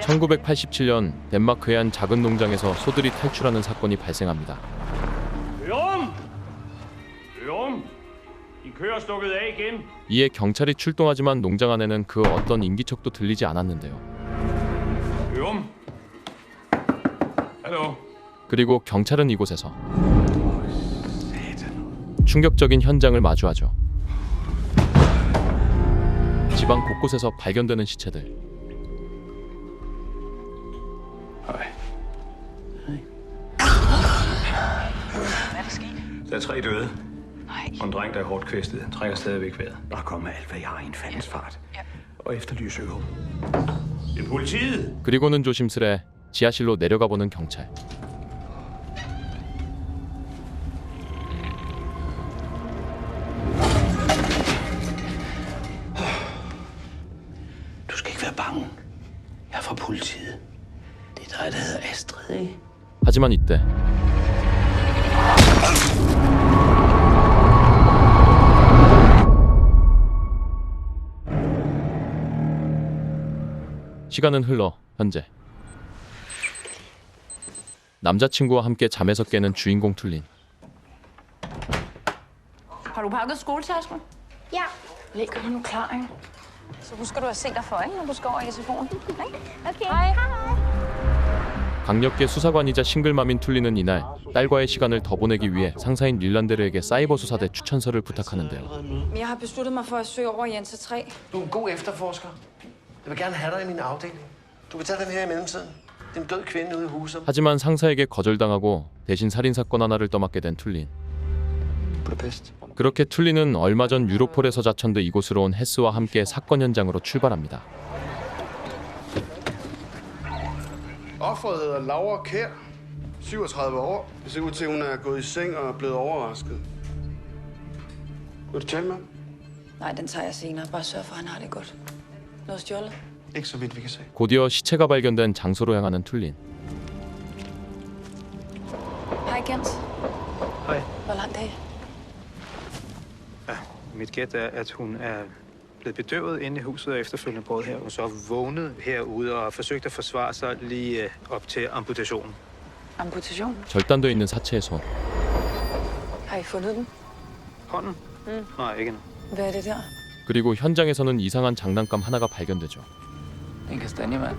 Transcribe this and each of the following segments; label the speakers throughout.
Speaker 1: 1987년 덴마크의 한 작은 농장에서 소들이 탈출하는 사건이 발생합니다. 이에 경찰이 출동하지만 농장 안에는 그 어떤 인기척도 들리지 않았는데요. 그리고 경찰은 이곳에서 충격적인 현장을 마주하죠. 지방 곳곳에서 발견되는 시체들.
Speaker 2: Der er 3 døde. Og en dreng, der er hårdt kvæstet, trækker stadigvæk vejret.
Speaker 3: Og kommer alt, hvad jeg har i en fandens fart.
Speaker 2: Og efterlyser øv. Det er politiet!
Speaker 1: 그리고는 조심스레 지하실로 내려가 보는 경찰.
Speaker 3: Du skal ikke være bange. Jeg er fra politiet. Det er dig, der hedder Astrid, ikke?
Speaker 1: 하지만 이때 시간은 흘러 현재 남자친구와 함께 잠에서 깨는 주인공 툴린.
Speaker 4: Har du pakket skoletasken?
Speaker 5: Ja.
Speaker 4: Ligger du nu klar, ikke? Så husker du at se dig for, ikke, når du skal over i SFO'en.
Speaker 5: Okay.
Speaker 4: Hej.
Speaker 1: 강력계 수사관이자 싱글맘인 툴린은 이날 딸과의 시간을 더 보내기 위해 상사인 릴란데르에게 사이버 수사대 추천서를 부탁하는데요.
Speaker 4: Jeg har besluttet mig for at søge over i Jense 3.
Speaker 6: Du er en god efterforsker. Jeg vil gerne have dig i min afdeling. Du kan tage den her i mellemtiden. Det er en død kvinde ude i huset.
Speaker 1: 하지만 상사에게 거절당하고 대신 살인사건 하나를 떠맡게 된 툴린.
Speaker 6: Budapest.
Speaker 1: 그렇게 툴린은 얼마 전 유로폴에서 자천돼 이곳으로 온 헤스와 함께 사건 현장으로 출발합니다.
Speaker 7: Offeret hedder Laura Kjær, 37 år. Det ser ud til, at hun er gået i seng og er blevet overrasket. Vil du tale med ham?
Speaker 4: Nej, den tager jeg senere. Bare sørg for, at han har det godt. Noget stjålet?
Speaker 7: Ikke så vidt vi kan se.
Speaker 1: 곧이어 시체가 발견된 장소로 향하는 툴린.
Speaker 4: Hej, Jens.
Speaker 2: Hej.
Speaker 4: Hvor langt er I?
Speaker 8: Ja, mit gæt er, at hun er blevet bedøvet inde i huset og efterfølgende båret her. Hun så vågnet herude og har forsøgt at forsvare sig lige op til amputationen.
Speaker 4: Amputation?
Speaker 1: 절단돼 있는 사체의 손.
Speaker 4: Har I fundet den?
Speaker 8: Hånden? Nej, ikke endnu.
Speaker 4: Hvad er det der?
Speaker 1: 그리고 현장에서는 이상한 장난감 하나가 발견되죠.
Speaker 3: En kastanjemand.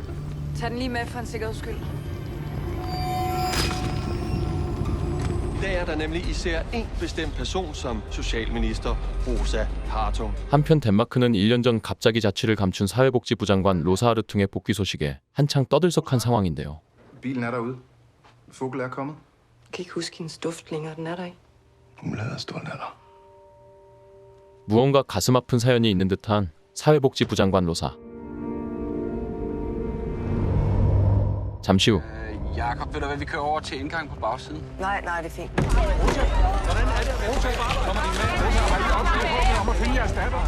Speaker 4: Tag den lige med for en sikkerheds skyld.
Speaker 9: I dag er der nemlig især en bestemt person som socialminister Rosa Hartung.
Speaker 1: 한편 덴마크는 1년 전 갑자기 자취를 감춘 사회복지부 장관 로사 하르퉁의 복귀 소식에 한창 떠들썩한 상황인데요.
Speaker 7: Bilen er derude. Fogel er kommet.
Speaker 4: Kan ikke huske hendes duft længere, den er der ikke.
Speaker 7: Hun lader stå der.
Speaker 1: 무언가 가슴 아픈 사연이 있는 듯한 사회복지부 장관 로사. 잠시 후
Speaker 3: Jakob, ved du hvad, vi kører over til indgang på bagsiden.
Speaker 4: Nej, det er fint.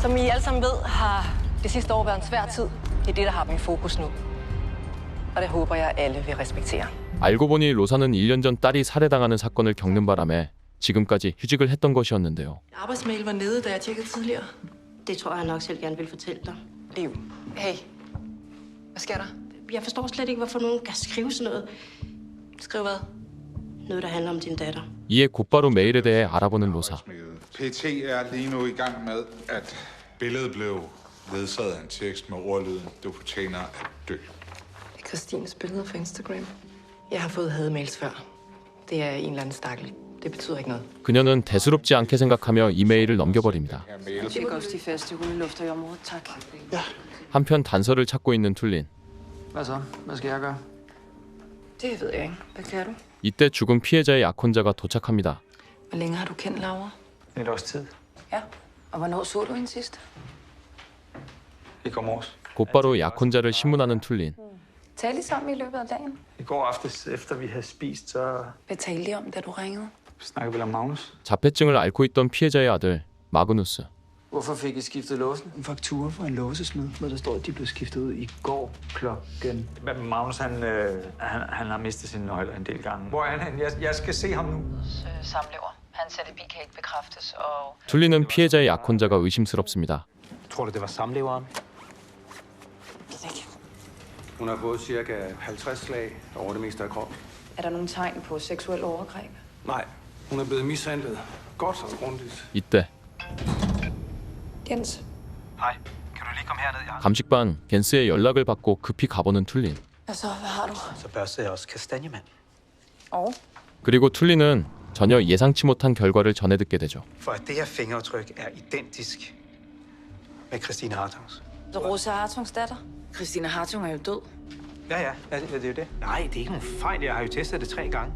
Speaker 4: Som I alle sammen ved, har det sidste år været en svær tid. Det er det, der har dem i fokus nu. Og det håber jeg, alle vil respektere.
Speaker 1: 알고 보니 로사는 1년 전 딸이 살해당하는 사건을 겪는 바람에 지금까지 휴직을 했던 것이었는데요.
Speaker 4: Arbejdsmail var nede, da jeg tjekkede tidligere.
Speaker 5: Det tror jeg nok selv gerne vil fortælle dig.
Speaker 4: Liv. Hey. Hvad sker der?
Speaker 5: Jeg forstår slet ikke, hvorfor nogen kan skrive sådan noget.
Speaker 4: Skriv hvad?
Speaker 5: Noget, der handler om din datter.
Speaker 1: 이에 곧바로 메일에 대해 알아보는 로사.
Speaker 10: PT er lige nu i gang med, at billedet blev ledsaget af en tekst med ordlyden, du fortjener at dø.
Speaker 4: Det er Christines billeder fra Instagram. Jeg har fået hademails før. Det er en eller anden stakkel. Det betyder ikke noget.
Speaker 1: 그녀는 대수롭지 않게 생각하며 이메일을 넘겨버립니다.
Speaker 4: Tjek også de faste hundelufter i området, tak.
Speaker 1: 한편 단서를 찾고 있는 툴린.
Speaker 3: Hvad så? Hvad skal jeg gøre?
Speaker 4: Det ved jeg ikke. Hvad kan du?
Speaker 1: 이때 죽은 피해자의 약혼자가 도착합니다.
Speaker 4: Hvor længe har du kendt Laura?
Speaker 8: Et års tid.
Speaker 4: Ja. Og hvornår så du hende sidst?
Speaker 8: I går morges.
Speaker 1: 곧바로 약혼자를 신문하는 툴린.
Speaker 4: Talte I sammen i løbet af dagen?
Speaker 8: I går aftes, efter vi havde spist, så
Speaker 4: Hvad talte I om, da du ringede?
Speaker 8: snakkede vi om Magnus.
Speaker 1: 자폐증을 앓고 있던 피해자의 아들 마그누스.
Speaker 3: Hvorfor fik I skiftet låsen?
Speaker 6: En faktura fra en låsesmed, hvor der står, at de blev skiftet ud i går klokken.
Speaker 8: Magnus, han har mistet sine nøgler en del gange. Hvor er han? Jeg skal se ham nu.
Speaker 4: Samlever. Hans alibi kan ikke bekræftes, og...
Speaker 1: 툴리는 피해자의 약혼자가 의심스럽습니다.
Speaker 8: Tror du, det var samleveren?
Speaker 7: Hun har fået cirka 50 slag over det meste af kroppen.
Speaker 4: Er der nogle tegn på seksuel overgreb?
Speaker 7: Nej, hun er blevet mishandlet. Godt og grundigt.
Speaker 1: 이때
Speaker 4: Jens.
Speaker 8: Hej, kan du lige komme herned? Jeg har...
Speaker 1: 감식반 겐스의 연락을 받고 급히 가보는 툴린.
Speaker 4: Hvad så? Hvad har du?
Speaker 8: Så børster jeg også kastanjemand.
Speaker 4: Og?
Speaker 1: 그리고 툴린은 전혀 예상치 못한 결과를 전해 듣게 되죠.
Speaker 8: For at det her fingeraftryk er identisk med Christine Hartungs.
Speaker 4: Rosa Hartungs datter? Christine Hartung er jo død.
Speaker 8: Ja, det er jo det. Nej, det er ikke nogen fejl. Jeg har jo testet det 3 gange.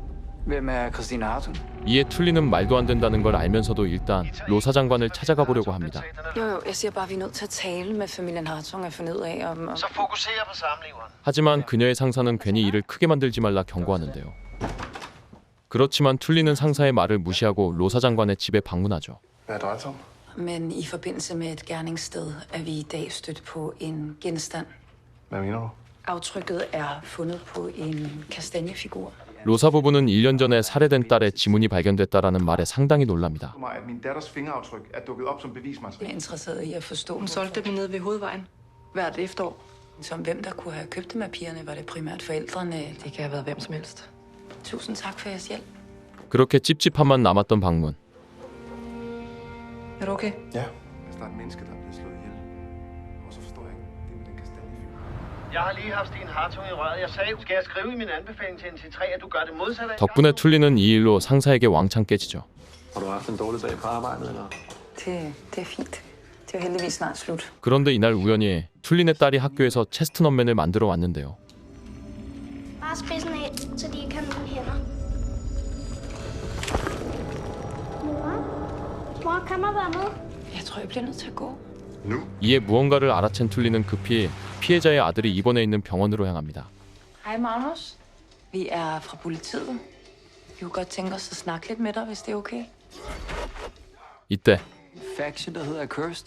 Speaker 3: Hvem er Christine Hartung?
Speaker 1: 이에 툴린은 말도 안 된다는 걸 알면서도 일단 로사 장관을 찾아가 보려고 합니다.
Speaker 4: Jo, jeg siger bare, vi er nødt til at tale med familien Hartung og finde ud af, om...
Speaker 6: Så fokuser på samleveren.
Speaker 1: 하지만 그녀의 상사는 괜히 일을 크게 만들지 말라 경고하는데요. 그렇지만 툴린은 상사의 말을 무시하고 로사 장관의 집에 방문하죠.
Speaker 7: Hvad drejer det sig om?
Speaker 4: Men i forbindelse med et gerningssted er vi i dag stødt på en genstand.
Speaker 7: Hvad mener du?
Speaker 4: Aftrykket er fundet på en kastanjefigur.
Speaker 1: 로사 부부는 1년 전에 살해된 딸의 지문이 발견됐다라는 말에 상당히 놀랍니다.
Speaker 7: At min datters fingeraftryk er dukket op som bevismateriale.
Speaker 4: Jeg er interesseret i at forstå,
Speaker 11: Hun solgte dem nede ved hovedvejen hvert efterår.
Speaker 4: som hvem der kunne have købt dem af pigerne. Var det primært forældrene?
Speaker 11: Det kan have været hvem som helst.
Speaker 4: Tusind tak for jeres hjælp.
Speaker 1: 그렇게 찝찝함만 남았던 방문.
Speaker 11: Er du okay?
Speaker 7: Ja. Hvis der er et menneske, der er blevet slået ihjel. Og så forstår jeg ikke det med den kastanjefigur.
Speaker 6: Jeg har lige haft Stine Hartung i røret. Jeg sagde, skal jeg skrive i min anbefaling til NC3, at du gør det modsatte?
Speaker 1: 덕분에 툴린은 이 일로 상사에게 왕창 깨지죠.
Speaker 2: Har du haft en dårlig dag på arbejdet, eller?
Speaker 4: Det er fint. Det er jo heldigvis snart slut.
Speaker 1: 그런데 이날 우연히 툴린의 딸이 학교에서 체스트넛맨을 만들어 왔는데요.
Speaker 5: Bare spidsen af, så de ikke har nogen hænder. Mor, kom og vær med.
Speaker 4: Jeg tror, jeg bliver nødt til at gå.
Speaker 1: 이에 무언가를 알아챈 툴린은 급히 피해자의 아들이 입원해 있는 병원으로 향합니다.
Speaker 4: Hej Magnus. Vi er fra politiet. Vi kunne godt tænke os at snakke lidt med dig, hvis det er okay.
Speaker 1: 이때
Speaker 3: Faction, der hedder Cursed.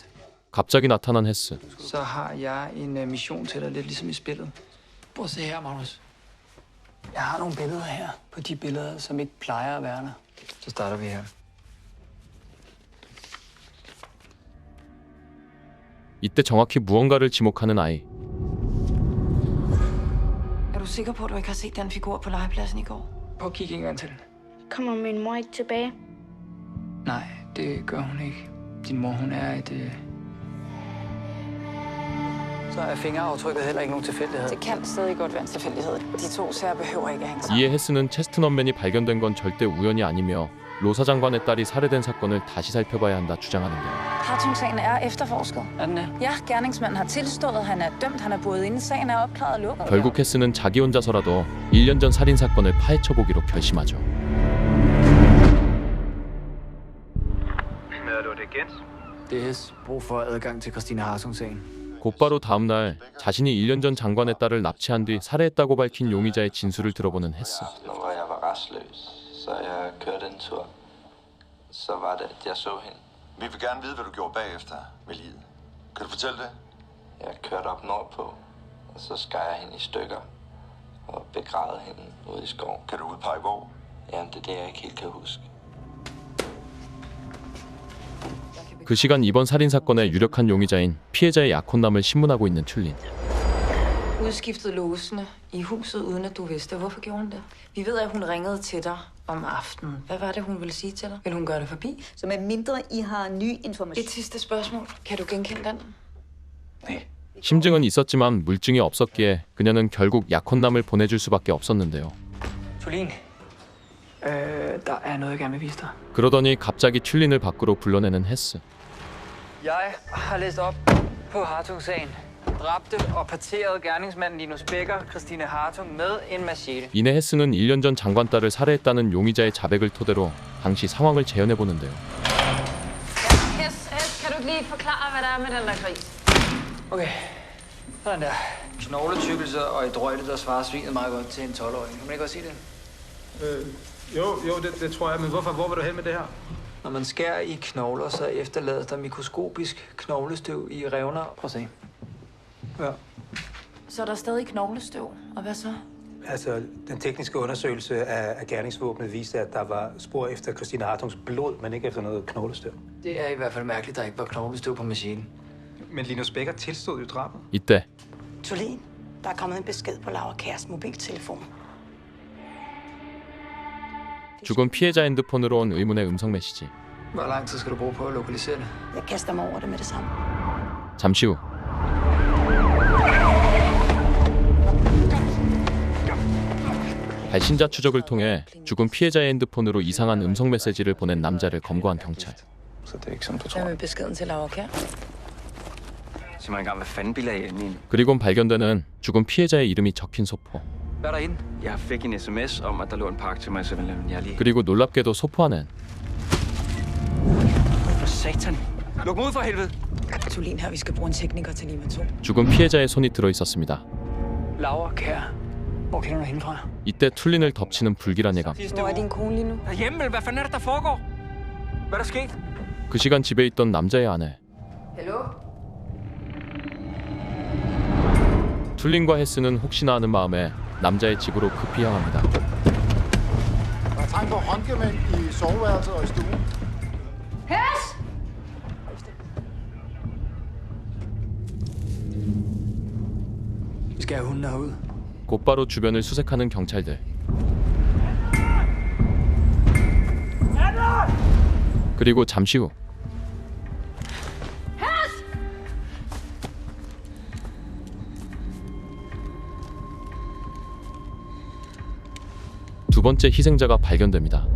Speaker 1: 갑자기 나타난 헤스.
Speaker 3: Så har jeg en mission til dig, lidt ligesom i spillet. Prøv at se her, Magnus. Jeg har nogle billeder her på de billeder, som ikke plejer at være der. Så starter vi her.
Speaker 1: 이때 정확히 무언가를 지목하는 아이.
Speaker 4: Er du sikker på, at du ikke har set den figur på legepladsen i går?
Speaker 3: Prøv at kigge en gang til.
Speaker 5: Kommer min mor ikke tilbage?
Speaker 3: Nej, det gør hun ikke. Din mor, hun er et... Så er fingeraftrykket heller ikke nogen tilfældighed.
Speaker 4: Det kan stadig godt være en tilfældighed. De to sager behøver ikke at hænge sammen.
Speaker 1: 이에 헤스는 체스트넛맨이 발견된 건 절대 우연이 아니며 로사 장관의 딸이 살해된 사건을 다시 살펴봐야 한다 주장하는데요.
Speaker 4: Hartung-sagen er efterforsket.
Speaker 3: Er den det?
Speaker 4: Ja, gerningsmanden har tilstået, han er dømt, han er boet inde, sagen er opklaret og lukket.
Speaker 1: 결국 헤스는 자기 혼자서라도 1년 전 살인 사건을 파헤쳐보기로 결심하죠.
Speaker 8: Møder du det igen?
Speaker 3: Det er brug for adgang til Christine Hartung-sagen.
Speaker 1: 곧바로 다음 날 자신이 1년 전 장관의 딸을 납치한 뒤 살해했다고 밝힌 용의자의 진술을 들어보는 헤스.
Speaker 12: Nu hvor jeg var restløs, så jeg kørte en tur. Så var det, at jeg så hende.
Speaker 13: Vi vil gerne vide, hvad du gjorde bagefter med livet. Kan du fortælle det?
Speaker 12: Jeg kørte op nordpå, og så skar jeg hende i stykker og begravede hende ude i skoven.
Speaker 13: Kan du udpege hvor?
Speaker 12: Jamen, det er det, jeg ikke helt kan huske.
Speaker 1: 그 시간 이번 살인 사건의 유력한 용의자인 피해자의 약혼남을 신문하고 있는 툴린.
Speaker 4: Udskiftet låsene i huset, uden at du vidste. Hvorfor gjorde hun det? Vi ved, at hun ringede til dig om aftenen. Hvad var det, hun ville sige til dig? Vil hun gøre det forbi?
Speaker 14: Så med mindre I har ny information.
Speaker 4: Et sidste spørgsmål. Kan du genkende den?
Speaker 1: 심증은 있었지만 물증이 없었기에 그녀는 결국 약혼남을 보내줄 수밖에 없었는데요.
Speaker 3: Tulin, der er noget, jeg gerne vil vise dig.
Speaker 1: 그러더니 갑자기 툴린을 밖으로 불러내는 헤스.
Speaker 3: Jeg har læst op på Hartung-sagen. Dræbte og parterede gerningsmanden Linus Becker, Christine Hartung med en machete.
Speaker 1: 이내 헤스는 1년 전 장관 딸을 살해했다는 용의자의 자백을 토대로 당시 상황을 재현해 보는데요.
Speaker 4: Hes, kan du ikke lige forklare, hvad der er med den der gris?
Speaker 3: Okay, sådan der. Knogletykkelser og et drøjte, der svarer svinet meget godt til en 12-årig. Kan man ikke godt sige det?
Speaker 8: Jo, det tror jeg, men hvor vil du hen med det her?
Speaker 3: Når man skærer i knogler, så efterlades der mikroskopisk knoglestøv i revner. Prøv at se. Ja.
Speaker 4: Så er der stadig knoglestøv. Og hvad så?
Speaker 8: Altså, den tekniske undersøgelse af gerningsvåbnet viste, at der var spor efter Christine Hartungs blod, men ikke efter noget knoglestøv.
Speaker 3: Det er i hvert fald mærkeligt, at der ikke var knoglestøv på maskinen.
Speaker 8: Men Linus Becker tilstod jo drabet.
Speaker 1: 이때
Speaker 4: Tulin,
Speaker 15: Der er kommet en besked på Laura Kjærs mobiltelefon.
Speaker 1: 죽은 피해자 핸드폰으로 온 의문의 음성 메시지.
Speaker 3: Hvor lang tid skal du bruge på at lokalisere det?
Speaker 15: Jeg kaster mig over det med det samme.
Speaker 1: 잠시 후 발신자 추적을 통해 죽은 피해자의 핸드폰으로 이상한 음성 메시지를 보낸 남자를 검거한 경찰.
Speaker 4: Hvad med beskeden til Laura Kjær?
Speaker 16: Sig mig engang, hvad fanden bilder I inde i?
Speaker 1: 그리곤 발견되는 죽은 피해자의 이름이 적힌 소포.
Speaker 16: Hvad er derinde? Jeg fik en sms om, at der lå en pakke til mig i 7-Eleven. Jeg er lige...
Speaker 1: 그리고 놀랍게도 소포 안엔
Speaker 16: For satan! Luk mig ud for helvede!
Speaker 4: Tulin her, vi skal bruge en tekniker til Lima 2.
Speaker 1: 죽은 피해자의 손이 들어 있었습니다.
Speaker 3: Laura Kjær. Hvor kender du hende fra?
Speaker 1: 이때 툴린을 덮치는 불길한 예감.
Speaker 4: Hvor er din kone lige nu?
Speaker 16: Derhjemme, vel? Hvad fanden er det, der foregår? Hvad er der sket?
Speaker 1: 그 시간 집에 있던 남자의 아내.
Speaker 4: Hallo?
Speaker 1: 툴린과 헤스는 혹시나 하는 마음에 남자의 집으로 급히 향합니다.
Speaker 17: Der er tegn på håndgemænd i soveværelset og i stuen.
Speaker 4: Hess!
Speaker 3: Vi skal have hunden herud.
Speaker 1: 곧바로 주변을 수색하는 경찰들. 그리고 잠시 후 두 번째 희생자가 발견됩니다.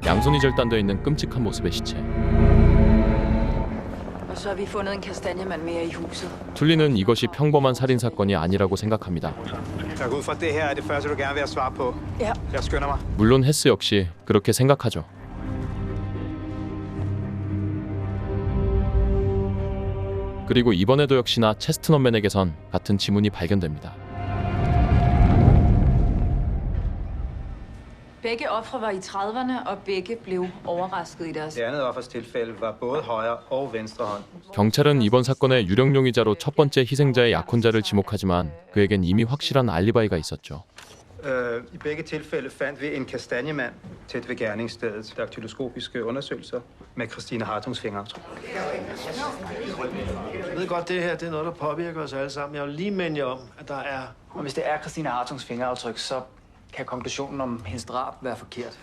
Speaker 1: 양손이 절단되어 있는 끔찍한 모습의 시체.
Speaker 4: Og så har vi fundet en kastanjemand mere i huset.
Speaker 1: 툴리는 이것이 평범한 살인 사건이 아니라고 생각합니다.
Speaker 8: Jeg går ud fra, at det her er det første, du gerne vil have svar på.
Speaker 4: Ja.
Speaker 8: Jeg skynder mig.
Speaker 1: 물론 헤스 역시 그렇게 생각하죠. 그리고 이번에도 역시나 체스트넛맨에게선 같은 지문이 발견됩니다.
Speaker 4: Begge ofre var i 30'erne, og begge blev overrasket i deres...
Speaker 8: Det andet offers tilfælde var både højre og venstre hånd.
Speaker 1: 경찰은 이번 사건의 유력 용의자로 첫 번째 희생자의 약혼자를 지목하지만 그에겐 이미 확실한 알리바이가 있었죠.
Speaker 8: I begge tilfælde fandt vi en kastanjemand tæt ved gerningsstedet. Daktyloskopiske undersøgelser med Christine Hartungs fingeraftryk.
Speaker 6: Jeg ved godt, det her det er noget, der påvirker os alle sammen. Jeg vil lige minde jer om, at der er...
Speaker 3: Og hvis det er Christine Hartungs fingeraftryk, så kan konklusionen om hendes drab være forkert.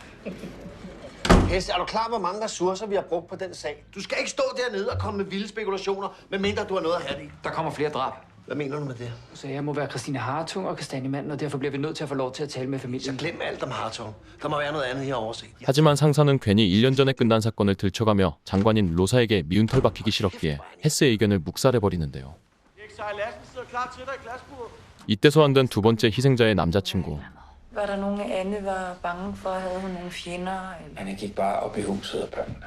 Speaker 6: Hesse, er du klar, hvor mange ressourcer vi har brugt på den sag? Du skal ikke stå dernede og komme med vilde spekulationer, medmindre du har noget at have det i.
Speaker 3: Der kommer flere drab.
Speaker 6: Hvad mener du med det?
Speaker 3: Så jeg må være Christine Hartung og kastanjemanden, og derfor bliver vi nødt til at få lov til at tale med familien.
Speaker 6: Så glem alt om Hartung. Der må være noget andet her overset.
Speaker 1: 하지만 상사는 괜히 1년 전에 끝난 사건을 들춰가며 장관인 로사에게 미운 털 박히기 싫었기에 헤스의 의견을 묵살해버리는데요. 이때 소환된 두 번째 희생자의 남자친구.
Speaker 4: Var der nogen Anne var bange for? Havde hun nogle fjender?
Speaker 16: Anne gik bare op i huset og børnene.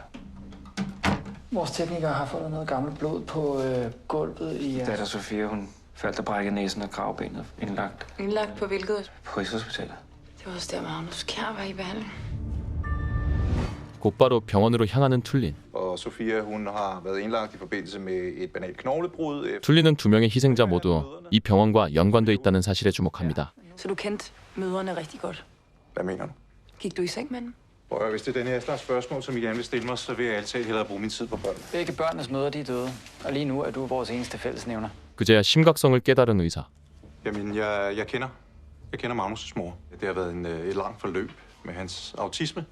Speaker 3: Vores teknikere har fundet noget gammelt blod på gulvet i...
Speaker 16: Datter Sofia, hun faldt og brækkede næsen og kravbenet indlagt.
Speaker 4: Indlagt på hvilket?
Speaker 16: På Rigshospitalet.
Speaker 4: Det var også der, Magnus Kjær var i behandling.
Speaker 1: 곧바로 병원으로 향하는 툴린.
Speaker 13: Og Sofia, hun har været indlagt i forbindelse med et banalt knoglebrud.
Speaker 1: 툴린은 두 명의 희생자 모두 이 병원과 연관돼 있다는 사실에 주목합니다.
Speaker 4: Så du kendte mødrene rigtig godt?
Speaker 13: Hvad mener du?
Speaker 4: Gik du i seng med dem?
Speaker 13: Hvis det er den her slags spørgsmål, som I gerne vil stille mig, så vil jeg altid hellere bruge min tid på børn.
Speaker 3: Begge børnenes mødre, de er døde. Og lige nu er du vores eneste fællesnævner.
Speaker 1: 그제야 심각성을 깨달은 의사.
Speaker 13: Jamen, jeg kender Magnus' mor. Det har været et langt forløb med hans autisme.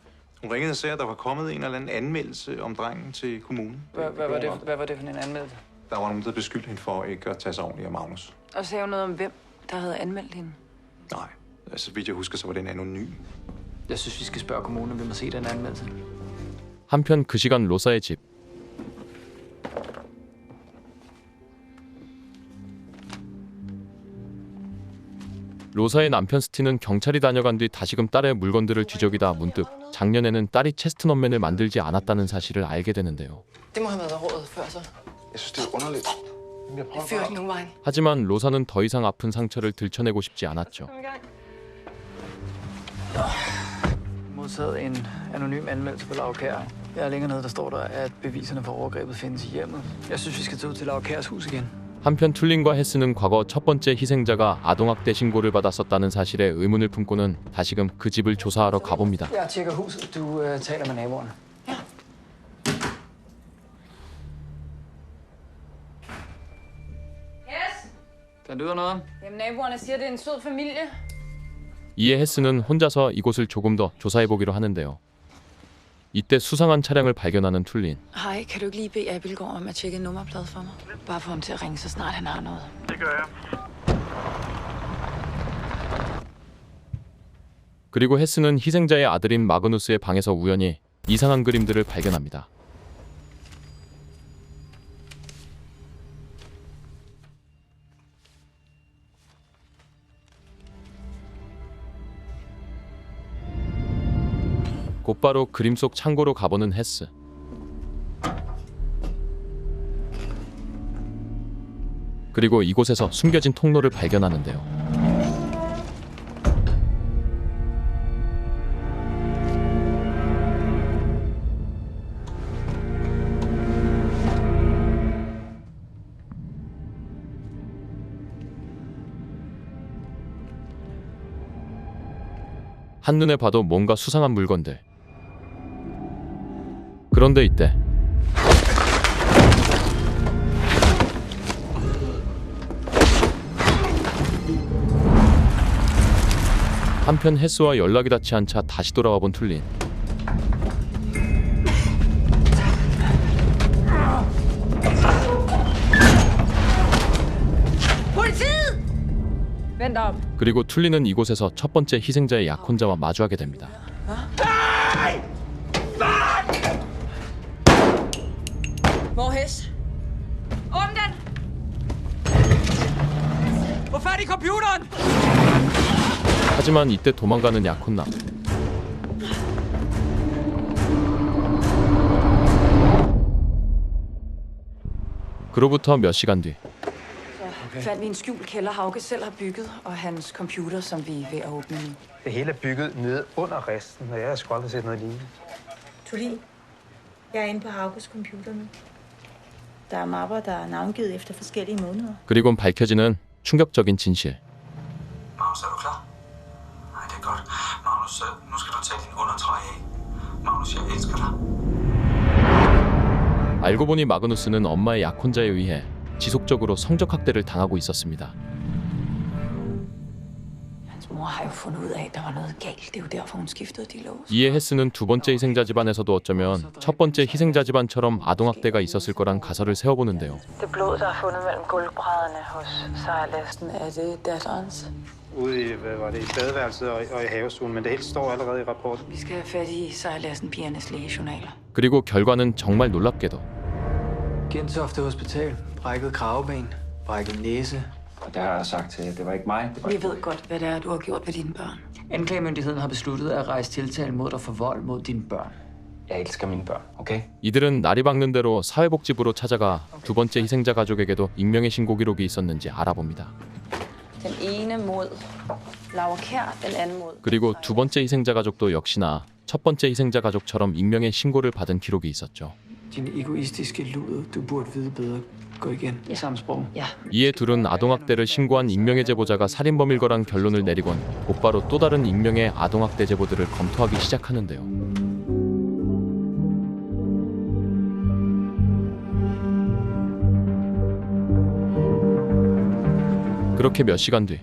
Speaker 13: Hun ringede og sagde, at der var kommet en eller anden anmeldelse om drengen til kommunen.
Speaker 3: Hvad var det for en anmeldelse?
Speaker 13: Der var nogen, der beskyldte hende for ikke at tage sig ordentligt af Magnus.
Speaker 4: Og sagde hun noget om, hvem der havde anmeldt hende?
Speaker 13: Nej, altså vidt jeg husker, så var den anonym.
Speaker 3: Jeg synes, vi skal spørge kommunen, om vi må se den anmeldelse.
Speaker 1: 한편 그 시간 로사의 집. 로사의 남편 스티는 경찰이 다녀간 뒤 다시금 딸의 물건들을 뒤적이다 문득 작년에는 딸이 체스트넛맨을 만들지 않았다는 사실을 알게 되는데요.
Speaker 11: Det må have været rådet før så.
Speaker 13: Jeg synes, det er underligt.
Speaker 11: Det fører ikke nogen vej.
Speaker 1: 하지만 로사는 더 이상 아픈 상처를 들춰내고 싶지 않았죠.
Speaker 3: Modtaget en anonym anmeldelse på Laura Kjær. Jeg er længere nede, der står der, at beviserne for overgrebet findes i hjemmet. Jeg synes, vi skal tage ud til Laura Kjærs hus igen.
Speaker 1: 한편 툴린과 헤스는 과거 첫 번째 희생자가 아동학대 신고를 받았었다는 사실에 의문을 품고는 다시금 그 집을 조사하러 가봅니다.
Speaker 3: Jeg tjekker huset. Du taler med naboerne. Fandt du ud af noget?
Speaker 4: Jamen, naboerne siger, det er en sød familie.
Speaker 1: 이에 헤스는 혼자서 이곳을 조금 더 조사해보기로 하는데요. 이때 수상한 차량을 발견하는 툴린.
Speaker 4: Hej, kan du ikke lige bede Abildgaard om at tjekke en nummerplade for mig? Bare få ham til at ringe, så snart han har noget.
Speaker 18: Det gør jeg.
Speaker 1: 그리고 헤스는 희생자의 아들인 마그누스의 방에서 우연히 이상한 그림들을 발견합니다. 곧바로 그림 속 창고로 가보는 헤스. 그리고 이곳에서 숨겨진 통로를 발견하는데요. 한눈에 봐도 뭔가 수상한 물건들. 그런데 이때 한편 헤스와 연락이 닿지 않자 다시 돌아와 본 툴린. 그리고 툴린은 이곳에서 첫 번째 희생자의 약혼자와 마주하게 됩니다.
Speaker 4: Hvor Hess? Åbn den!
Speaker 3: Få fat i computeren!
Speaker 1: 하지만 이때 도망가는 약혼남. 그로부터 몇 시간 뒤.
Speaker 4: Fandt vi en skjult kælder, Hauke selv har bygget, og hans computer, som vi er ved at åbne nu.
Speaker 8: Det hele er bygget nede under resten, og jeg har sgu aldrig set noget lignende.
Speaker 14: Tulin, jeg er inde på Haukes computer nu. Der er mapper, der er navngivet efter forskellige måneder.
Speaker 1: 그리곤 밝혀지는 충격적인 진실.
Speaker 12: Magnus, er du klar? Nej, det er godt. Magnus, nu skal du tage din undertrøje af. Magnus, jeg elsker dig.
Speaker 1: 알고 보니 마그누스는 엄마의 약혼자에 의해 지속적으로 성적 학대를 당하고 있었습니다.
Speaker 4: Hans mor har jo fundet ud af, at der var noget galt. Det er jo derfor, hun skiftede de lås.
Speaker 1: 이에 헤스는 두 번째 희생자 집안에서도 어쩌면 첫 번째 희생자 집안처럼 아동학대가 있었을 거란 가설을 세워보는데요.
Speaker 4: Det blod, der er fundet mellem gulvbrædderne hos sejrlasten, er det datterens?
Speaker 8: Ude i, hvad var det, i badeværelset og i havestuen, men det hele står allerede i rapporten.
Speaker 4: Vi skal have fat i sejrlasten pigernes lægejournaler.
Speaker 1: 그리고 결과는 정말 놀랍게도
Speaker 3: Gentofte Hospital. Brækket kraveben. Brækket næse.
Speaker 16: Og der har jeg sagt til, at det var ikke mig.
Speaker 4: Vi ved godt, hvad det er, du har gjort ved dine børn.
Speaker 3: Anklagemyndigheden har besluttet at rejse tiltale mod dig for vold mod dine børn.
Speaker 16: Jeg elsker mine børn, okay?
Speaker 1: 이들은 날이 밝는 대로 사회복지부로 찾아가 두 번째 희생자 가족에게도 익명의 신고 기록이 있었는지 알아봅니다.
Speaker 4: Den ene mod Laura Kjær, den anden mod.
Speaker 1: 그리고 두 번째 희생자 가족도 역시나 첫 번째 희생자 가족처럼 익명의 신고를 받은 기록이 있었죠.
Speaker 3: Din egoistiske luder, du burde vide bedre. Gå igen. Samme sprog.
Speaker 1: 이에 둘은 아동학대를 신고한 익명의 제보자가 살인범일 거란 결론을 내리곤 곧바로 또 다른 익명의 아동학대 제보들을 검토하기 시작하는데요. 그렇게 몇 시간 뒤.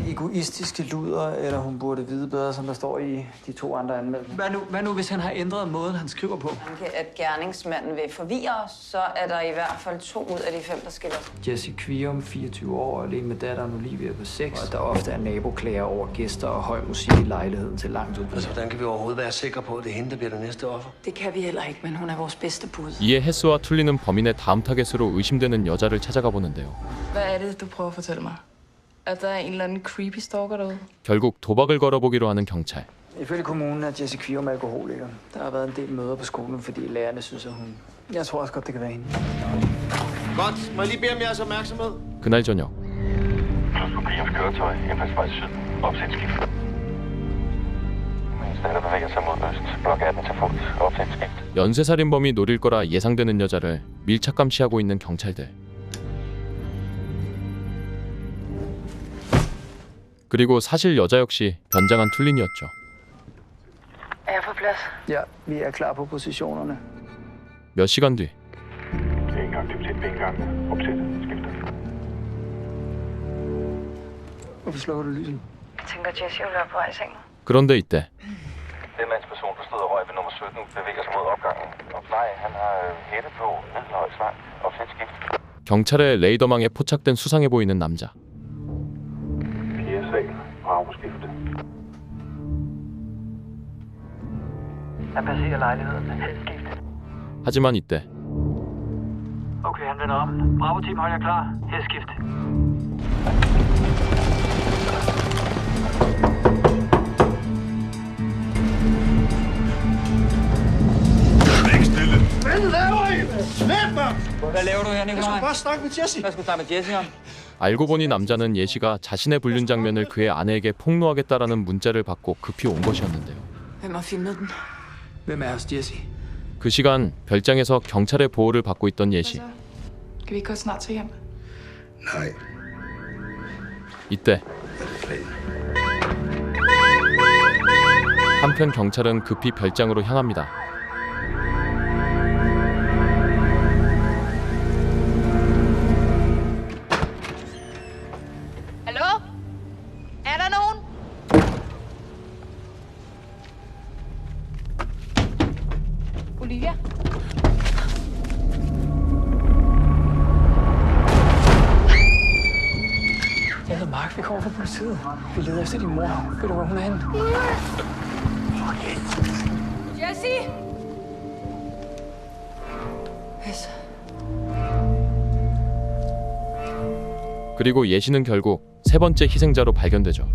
Speaker 3: Egoistiske luder, eller hun burde vide bedre, som der står i de to andre anmeldelser. Hvad nu, hvis han har ændret måden, han skriver på?
Speaker 4: At gerningsmanden vil forvirre os, så er der i hvert fald 2 ud af de 5, der skiller.
Speaker 3: Jesse Kvium, 24 år, alene med datteren Olivia på 6. Og der ofte er naboklager over gæster og høj musik i lejligheden til langt ud.
Speaker 6: Altså, hvordan kan vi overhovedet være sikre på, at det er hende, der bliver det næste offer?
Speaker 4: Det kan vi heller ikke, men hun er vores bedste bud.
Speaker 1: 이에 헤스와 툴리는 범인의 다음 타겟으로 의심되는 여자를 찾아가 보는데요.
Speaker 11: Hvad er det, du prøver at fortælle mig? At der er en eller anden creepy stalker derude?
Speaker 1: 결국 도박을 걸어보기로 하는 경찰.
Speaker 3: Ifølge kommunen er Jesse Kvium alkoholiker. Der har været en del møder på skolen, fordi lærerne synes, at hun... Jeg tror også godt, det kan være hende.
Speaker 6: Godt. Må jeg lige bede om jeres opmærksomhed?
Speaker 1: 그날 저녁.
Speaker 18: Plus på pigens køretøj, indfaldsvej syd. Opsæt skift. Mens datter bevæger sig mod øst. Blok 18 til fods. Opsæt skift.
Speaker 1: 연쇄살인범이 노릴 거라 예상되는 여자를 밀착 감시하고 있는 경찰들. 그리고 사실 여자 역시 변장한 툴린이었죠.
Speaker 4: Er jeg på plads?
Speaker 3: Ja, vi er klar på positionerne.
Speaker 1: 몇 시간 뒤.
Speaker 18: Ingen aktivitet ved indgangen. Opsæt skift.
Speaker 3: Hvorfor slukker du lyset?
Speaker 4: Jeg tænker, Jesse vil være på vej i sengen.
Speaker 1: 그런데 이때
Speaker 18: Den mandsperson, der stod og røg ved nummer 17, bevæger sig mod opgangen. Og nej, han har hætte på, middelhøj svang og fedt skift.
Speaker 1: 경찰의 레이더망에 포착된 수상해 보이는 남자.
Speaker 18: 4. sal og afskifte.
Speaker 3: Han passerer lejligheden. Skift.
Speaker 1: 하지만 이때
Speaker 3: Okay, han vender om. Bravo-team, hold jer klar. Her skift.
Speaker 6: Hvad laver I? Slet mig!
Speaker 3: Hvad laver du her, Nikolaj?
Speaker 6: Jeg skulle bare snakke med Jesse.
Speaker 3: Hvad skulle du snakke med Jesse om?
Speaker 1: 알고 보니 남자는 예시가 자신의 불륜 장면을 그의 아내에게 폭로하겠다라는 문자를 받고 급히 온 것이었는데요.
Speaker 4: Hvem har filmet den?
Speaker 3: Hvem er hos Jesse?
Speaker 1: 그 시간 별장에서 경찰의 보호를 받고 있던 예시.
Speaker 11: Kan vi ikke godt snart tage hjem?
Speaker 7: Nej.
Speaker 1: 이때 한편 경찰은 급히 별장으로 향합니다.
Speaker 11: Hallo? Er der nogen? Olivia?
Speaker 3: Jeg hedder Mark. Vi kommer fra politiet. Vi leder efter din mor. Ved du, hvor hun er henne?
Speaker 11: Jesse!
Speaker 1: 그리고 예시는 결국 세 번째 희생자로 발견되죠.